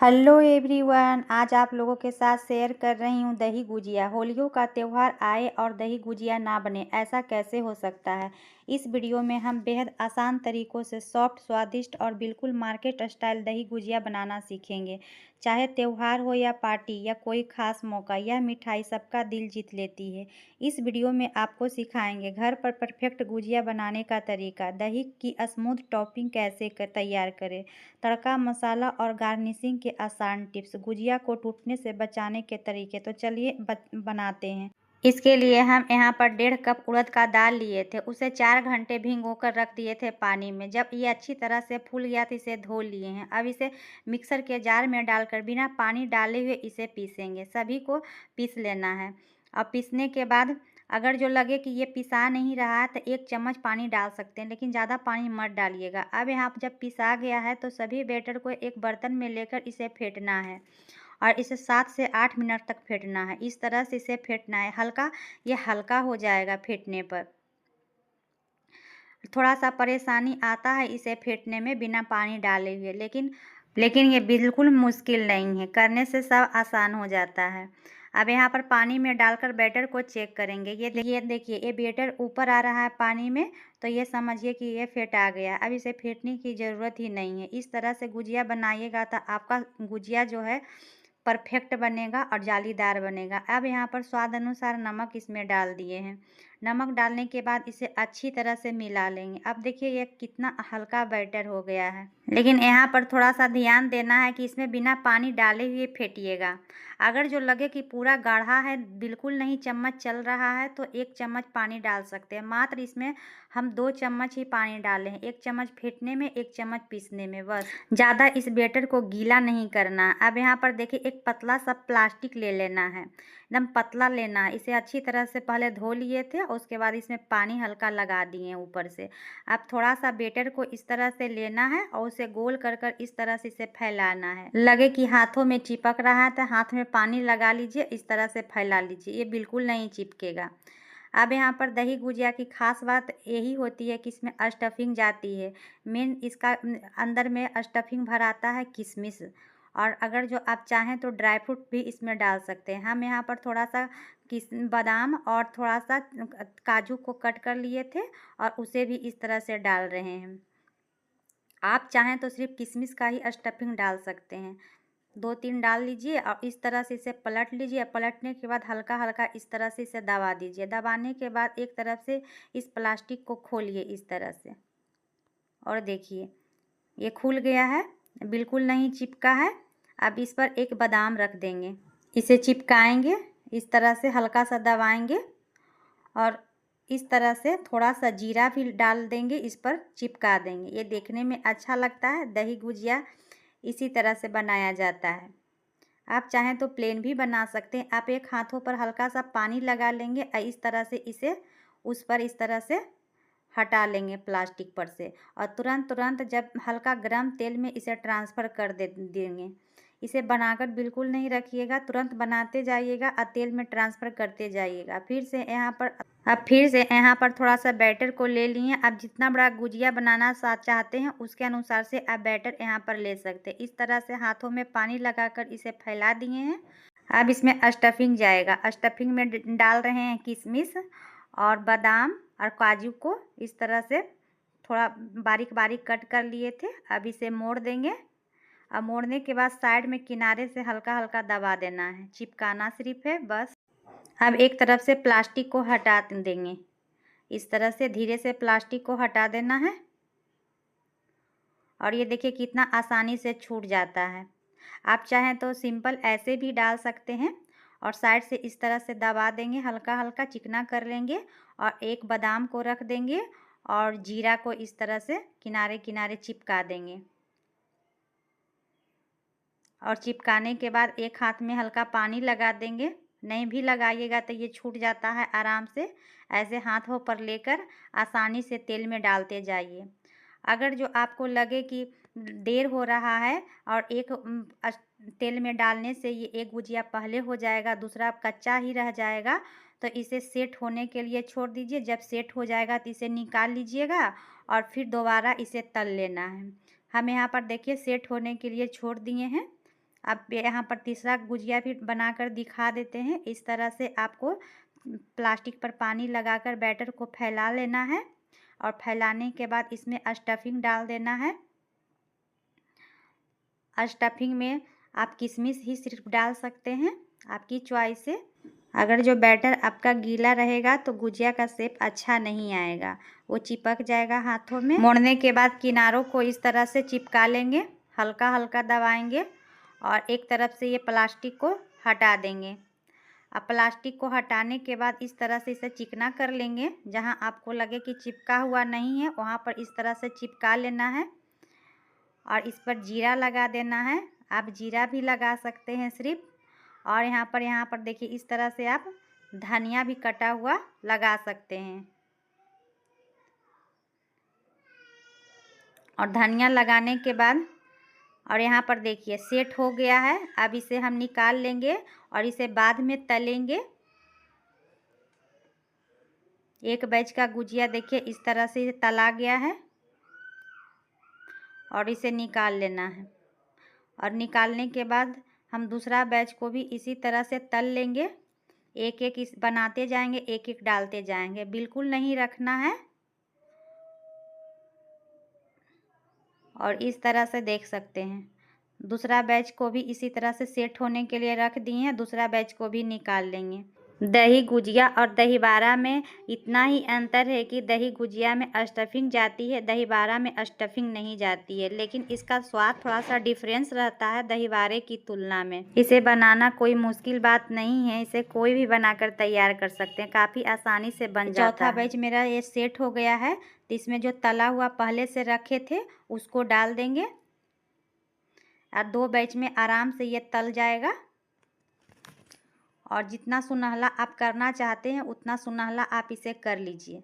Hello everyone, आज आप लोगों के साथ शेयर कर रही हूँ दही गुजिया। होलियों का त्यौहार आए और दही गुजिया ना बने, ऐसा कैसे हो सकता है। इस वीडियो में हम बेहद आसान तरीक़ों से सॉफ्ट, स्वादिष्ट और बिल्कुल मार्केट स्टाइल दही गुजिया बनाना सीखेंगे। चाहे त्यौहार हो या पार्टी या कोई ख़ास मौका, यह मिठाई सबका दिल जीत लेती है। इस वीडियो में आपको सिखाएंगे घर पर परफेक्ट गुजिया बनाने का तरीका, दही की स्मूथ टॉपिंग कैसे तैयार करें, तड़का, मसाला और गार्निशिंग के आसान टिप्स, गुजिया को टूटने से बचाने के तरीके। तो चलिए बनाते हैं। इसके लिए हम यहाँ पर 1.5 कप उड़द का दाल लिए थे। उसे 4 घंटे भिगोकर रख दिए थे पानी में। जब ये अच्छी तरह से फूल गया तो इसे धो लिए हैं। अब इसे मिक्सर के जार में डालकर बिना पानी डाले हुए इसे पीसेंगे। सभी को पीस लेना है। और पीसने के बाद अगर जो लगे कि ये पिसा नहीं रहा है तो 1 चम्मच पानी डाल सकते हैं, लेकिन ज़्यादा पानी मत डालिएगा। अब यहाँ जब पिसा गया है तो सभी बैटर को एक बर्तन में लेकर इसे फेंटना है और इसे 7 से 8 मिनट तक फेंटना है। इस तरह से इसे फेंटना है। ये हल्का हो जाएगा फेंटने पर। थोड़ा सा परेशानी आता है इसे फेंटने में बिना पानी डाले हुए, लेकिन ये बिल्कुल मुश्किल नहीं है, करने से सब आसान हो जाता है। अब यहाँ पर पानी में डालकर बैटर को चेक करेंगे। ये देखिए ये बैटर ऊपर आ रहा है पानी में, तो ये समझिए कि ये फेंट आ गया। अब इसे फेंटने की ज़रूरत ही नहीं है। इस तरह से गुजिया बनाइएगा तो आपका गुजिया जो है परफेक्ट बनेगा और जालीदार बनेगा। अब यहाँ पर स्वाद अनुसार नमक इसमें डाल दिए हैं। नमक डालने के बाद इसे अच्छी तरह से मिला लेंगे। अब देखिए ये कितना हल्का बैटर हो गया है, लेकिन यहाँ पर थोड़ा सा ध्यान देना है कि इसमें बिना पानी डाले हुए फेंटिएगा। अगर जो लगे कि पूरा गाढ़ा है, बिल्कुल नहीं चम्मच चल रहा है, तो 1 चम्मच पानी डाल सकते हैं। मात्र इसमें हम 2 चम्मच ही पानी डाले हैं, 1 चम्मच फेंटने में, 1 चम्मच पीसने में, बस। ज़्यादा इस बैटर को गीला नहीं करना है। अब यहाँ पर देखिए एक पतला सा प्लास्टिक ले लेना है, एकदम पतला लेना है। इसे अच्छी तरह से पहले धो लिए थे और उसके बाद इसमें पानी हल्का लगा दिए ऊपर से। अब थोड़ा सा बैटर को इस तरह से लेना है और उसे गोल कर कर इस तरह से इसे फैलाना है। लगे कि हाथों में चिपक रहा है तो हाथ में पानी लगा लीजिए, इस तरह से फैला लीजिए, ये बिल्कुल नहीं चिपकेगा। अब यहाँ पर दही गुजिया की खास बात यही होती है कि इसमें स्टफिंग जाती है। मेन इसका अंदर में स्टफिंग भराता है किशमिश, और अगर जो आप चाहें तो ड्राई फ्रूट भी इसमें डाल सकते हैं। हम यहाँ पर थोड़ा सा बादाम और थोड़ा सा काजू को कट कर लिए थे और उसे भी इस तरह से डाल रहे हैं। आप चाहें तो सिर्फ किशमिश का ही स्टफिंग डाल सकते हैं। 2-3 डाल लीजिए और इस तरह से इसे पलट लीजिए। पलटने के बाद हल्का हल्का इस तरह से इसे दबा दीजिए। दबाने के बाद एक तरफ से इस प्लास्टिक को खोलिए इस तरह से, और देखिए ये खुल गया है, बिल्कुल नहीं चिपका है। अब इस पर एक बादाम रख देंगे, इसे चिपकाएंगे, इस तरह से हल्का सा दबाएंगे और इस तरह से थोड़ा सा जीरा भी डाल देंगे, इस पर चिपका देंगे। ये देखने में अच्छा लगता है। दही गुजिया इसी तरह से बनाया जाता है। आप चाहें तो प्लेन भी बना सकते हैं। आप एक हाथों पर हल्का सा पानी लगा लेंगे और इस तरह से इसे उस पर इस तरह से हटा लेंगे प्लास्टिक पर से, और तुरंत जब हल्का गर्म तेल में इसे ट्रांसफ़र कर देंगे। इसे बनाकर बिल्कुल नहीं रखिएगा, तुरंत बनाते जाइएगा और तेल में ट्रांसफ़र करते जाइएगा। फिर से यहाँ पर थोड़ा सा बैटर को ले लिए। आप जितना बड़ा गुजिया बनाना चाहते हैं उसके अनुसार से आप बैटर यहाँ पर ले सकते हैं। इस तरह से हाथों में पानी लगाकर इसे फैला दिए हैं। अब इसमें स्टफिंग जाएगा। स्टफिंग में डाल रहे हैं किशमिश और बादाम और काजू को इस तरह से थोड़ा बारीक बारीक कट कर लिए थे। अब इसे मोड़ देंगे। अब मोड़ने के बाद साइड में किनारे से हल्का हल्का दबा देना है, चिपकाना सिर्फ है, बस। अब एक तरफ से प्लास्टिक को हटा देंगे, इस तरह से धीरे से प्लास्टिक को हटा देना है, और ये देखिए कितना आसानी से छूट जाता है। आप चाहें तो सिंपल ऐसे भी डाल सकते हैं, और साइड से इस तरह से दबा देंगे, हल्का हल्का चिकना कर लेंगे और एक बादाम को रख देंगे और जीरा को इस तरह से किनारे किनारे चिपका देंगे। और चिपकाने के बाद एक हाथ में हल्का पानी लगा देंगे। नहीं भी लगाइएगा तो ये छूट जाता है आराम से। ऐसे हाथों पर लेकर आसानी से तेल में डालते जाइए। अगर जो आपको लगे कि देर हो रहा है और तेल में डालने से ये एक गुजिया पहले हो जाएगा, दूसरा कच्चा ही रह जाएगा, तो इसे सेट होने के लिए छोड़ दीजिए। जब सेट हो जाएगा तो इसे निकाल लीजिएगा और फिर दोबारा इसे तल लेना है। हम यहाँ पर देखिए सेट होने के लिए छोड़ दिए हैं। अब यहाँ पर तीसरा गुजिया भी बनाकर दिखा देते हैं। इस तरह से आपको प्लास्टिक पर पानी लगाकर बैटर को फैला लेना है और फैलाने के बाद इसमें स्टफिंग डाल देना है। स्टफिंग में आप किशमिश ही सिर्फ डाल सकते हैं, आपकी चॉइस से। अगर जो बैटर आपका गीला रहेगा तो गुजिया का शेप अच्छा नहीं आएगा, वो चिपक जाएगा हाथों में। मोड़ने के बाद किनारों को इस तरह से चिपका लेंगे, हल्का हल्का दबाएंगे और एक तरफ से ये प्लास्टिक को हटा देंगे। अब प्लास्टिक को हटाने के बाद इस तरह से इसे चिकना कर लेंगे। जहां आपको लगे कि चिपका हुआ नहीं है वहां पर इस तरह से चिपका लेना है और इस पर जीरा लगा देना है। आप जीरा भी लगा सकते हैं सिर्फ। और यहाँ पर देखिए इस तरह से आप धनिया भी कटा हुआ लगा सकते हैं। और धनिया लगाने के बाद और यहाँ पर देखिए सेट हो गया है। अब इसे हम निकाल लेंगे और इसे बाद में तलेंगे। एक बैच का गुजिया देखिए इस तरह से तला गया है और इसे निकाल लेना है। और निकालने के बाद हम दूसरा बैच को भी इसी तरह से तल लेंगे। एक एक इस बनाते जाएंगे, एक एक डालते जाएंगे, बिल्कुल नहीं रखना है। और इस तरह से देख सकते हैं दूसरा बैच को भी इसी तरह से सेट होने के लिए रख दिए हैं। दूसरा बैच को भी निकाल लेंगे। दही गुजिया और दही बाड़ा में इतना ही अंतर है कि दही गुजिया में स्टफिंग जाती है, दही बाड़ा में स्टफिंग नहीं जाती है, लेकिन इसका स्वाद थोड़ा सा डिफरेंस रहता है दही बाड़े की तुलना में। इसे बनाना कोई मुश्किल बात नहीं है, इसे कोई भी बनाकर तैयार कर सकते हैं, काफ़ी आसानी से बन जाता है। चौथा बैच मेरा ये सेट हो गया है, तो इसमें जो तला हुआ पहले से रखे थे उसको डाल देंगे और दो बैच में आराम से ये तल जाएगा। और जितना सुनहला आप करना चाहते हैं उतना सुनहला आप इसे कर लीजिए।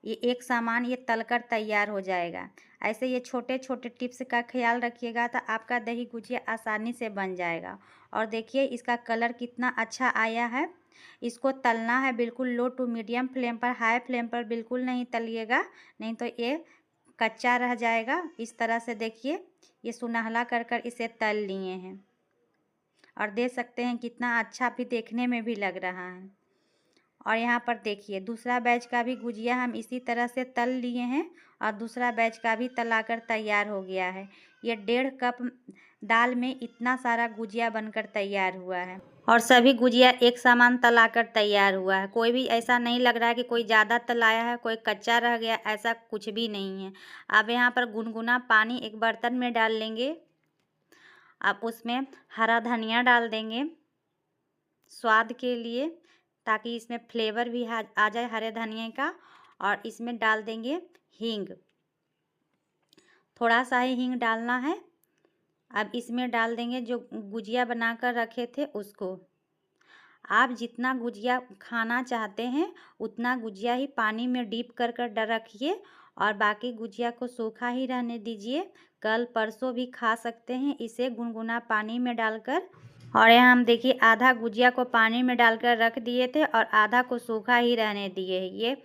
ये एक सामान ये तलकर तैयार हो जाएगा। ऐसे ये छोटे छोटे टिप्स का ख्याल रखिएगा तो आपका दही गुजिया आसानी से बन जाएगा। और देखिए इसका कलर कितना अच्छा आया है। इसको तलना है बिल्कुल लो टू मीडियम फ्लेम पर, हाई फ्लेम पर बिल्कुल नहीं तलिएगा, नहीं तो ये कच्चा रह जाएगा। इस तरह से देखिए ये सुनहला कर इसे तल लिए हैं और देख सकते हैं कितना अच्छा भी देखने में भी लग रहा है। और यहाँ पर देखिए दूसरा बैच का भी गुजिया हम इसी तरह से तल लिए हैं और दूसरा बैच का भी तलाकर तैयार हो गया है। ये 1.5 कप दाल में इतना सारा गुजिया बनकर तैयार हुआ है और सभी गुजिया एक समान तलाकर तैयार हुआ है। कोई भी ऐसा नहीं लग रहा है कि कोई ज़्यादा तलाया है, कोई कच्चा रह गया, ऐसा कुछ भी नहीं है। अब यहाँ पर गुनगुना पानी एक बर्तन में डाल लेंगे। आप उसमें हरा धनिया डाल देंगे स्वाद के लिए, ताकि इसमें फ्लेवर भी आ जाए हरे धनिया का। और इसमें डाल देंगे हींग, थोड़ा सा ही हींग डालना है। अब इसमें डाल देंगे जो गुजिया बनाकर रखे थे उसको। आप जितना गुजिया खाना चाहते हैं उतना गुजिया ही पानी में डीप कर रखिए और बाकी गुजिया को सूखा ही रहने दीजिए। कल परसों भी खा सकते हैं इसे गुनगुना पानी में डालकर। और यहाँ हम देखिए आधा गुजिया को पानी में डालकर रख दिए थे और आधा को सूखा ही रहने दिए। ये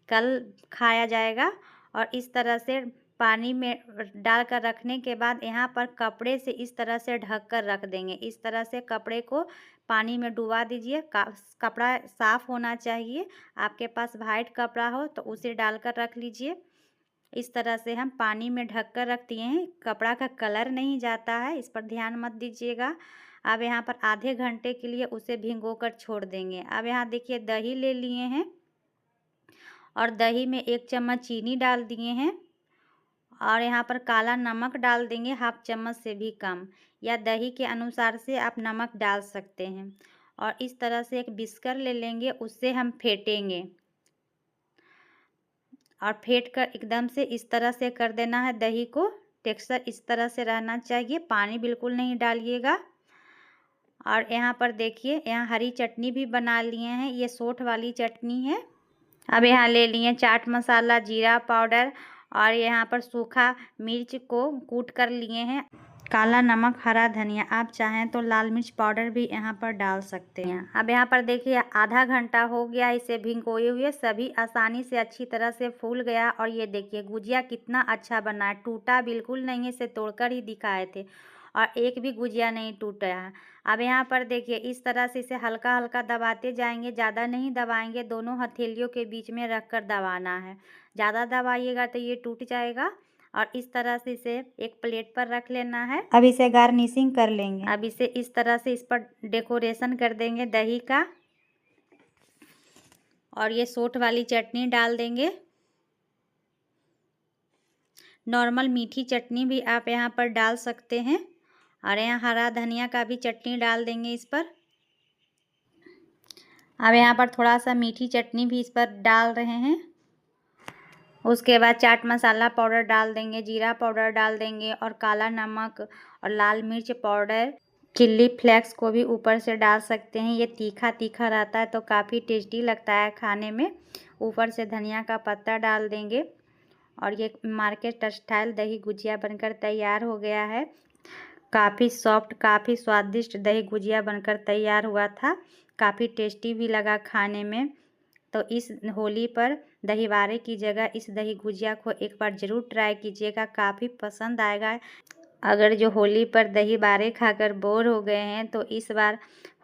कल खाया जाएगा। और इस तरह से पानी में डालकर रखने के बाद यहाँ पर कपड़े से इस तरह से ढक कर रख देंगे। इस तरह से कपड़े को पानी में डुबा दीजिए। कपड़ा साफ़ होना चाहिए, आपके पास वाइट कपड़ा हो तो उसे डालकर रख लीजिए। इस तरह से हम पानी में ढक कर रख दिए हैं, कपड़ा का कलर नहीं जाता है, इस पर ध्यान मत दीजिएगा। अब यहाँ पर आधे घंटे के लिए उसे भिगो कर छोड़ देंगे। अब यहाँ देखिए दही ले लिए हैं और दही में 1 चम्मच चीनी डाल दिए हैं और यहाँ पर काला नमक डाल देंगे 1/2 चम्मच से भी कम, या दही के अनुसार से आप नमक डाल सकते हैं। और इस तरह से एक बिस्कर ले लेंगे, उससे हम फेंटेंगे और फेंट कर एकदम से इस तरह से कर देना है। दही को टेक्सचर इस तरह से रहना चाहिए, पानी बिल्कुल नहीं डालिएगा। और यहाँ पर देखिए यहाँ हरी चटनी भी बना लिए हैं, ये सोंठ वाली चटनी है। अब यहाँ ले लिए चाट मसाला, जीरा पाउडर और यहाँ पर सूखा मिर्च को कूट कर लिए हैं, काला नमक, हरा धनिया। आप चाहें तो लाल मिर्च पाउडर भी यहाँ पर डाल सकते हैं। अब यहाँ पर देखिए आधा घंटा हो गया इसे भिगोए हुए, सभी आसानी से अच्छी तरह से फूल गया। और ये देखिए गुजिया कितना अच्छा बना है, टूटा बिल्कुल नहीं है, इसे तोड़कर ही दिखाए थे। और एक भी गुजिया नहीं टूटा है। अब यहाँ पर देखिए इस तरह से इसे हल्का हल्का दबाते जाएंगे, ज़्यादा नहीं दबाएंगे, दोनों हथेलियों के बीच में रख कर दबाना है। ज़्यादा दबाइएगा तो ये टूट जाएगा। और इस तरह से इसे एक प्लेट पर रख लेना है। अब इसे गार्निशिंग कर लेंगे। अब इसे इस तरह से इस पर डेकोरेशन कर देंगे दही का, और ये सोंठ वाली चटनी डाल देंगे। नॉर्मल मीठी चटनी भी आप यहाँ पर डाल सकते हैं, और यहाँ हरा धनिया का भी चटनी डाल देंगे इस पर। अब यहाँ पर थोड़ा सा मीठी चटनी भी इस पर डाल रहे हैं। उसके बाद चाट मसाला पाउडर डाल देंगे, जीरा पाउडर डाल देंगे, और काला नमक और लाल मिर्च पाउडर, चिल्ली फ्लेक्स को भी ऊपर से डाल सकते हैं। ये तीखा तीखा रहता है तो काफ़ी टेस्टी लगता है खाने में। ऊपर से धनिया का पत्ता डाल देंगे, और ये मार्केट स्टाइल दही गुजिया बनकर तैयार हो गया है। काफ़ी सॉफ्ट, काफ़ी स्वादिष्ट दही गुजिया बनकर तैयार हुआ था। काफ़ी टेस्टी भी लगा खाने में। तो इस होली पर दही बारे की जगह इस दही गुजिया को एक बार ज़रूर ट्राई कीजिएगा, काफ़ी पसंद आएगा। अगर जो होली पर दही बारे खाकर बोर हो गए हैं तो इस बार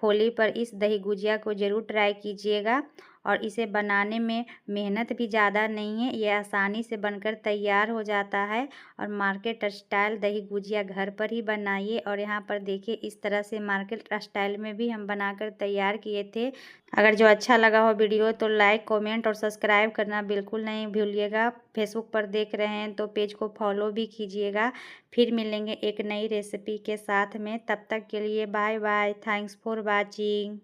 होली पर इस दही गुजिया को ज़रूर ट्राई कीजिएगा। और इसे बनाने में मेहनत भी ज़्यादा नहीं है, ये आसानी से बनकर तैयार हो जाता है। और मार्केट स्टाइल दही गुजिया घर पर ही बनाइए। और यहाँ पर देखिए इस तरह से मार्केट स्टाइल में भी हम बनाकर तैयार किए थे। अगर जो अच्छा लगा हो वीडियो तो लाइक, कमेंट और सब्सक्राइब करना बिल्कुल नहीं भूलिएगा। फेसबुक पर देख रहे हैं तो पेज को फॉलो भी कीजिएगा। फिर मिलेंगे एक नई रेसिपी के साथ में, तब तक के लिए bye bye. Thanks for watching.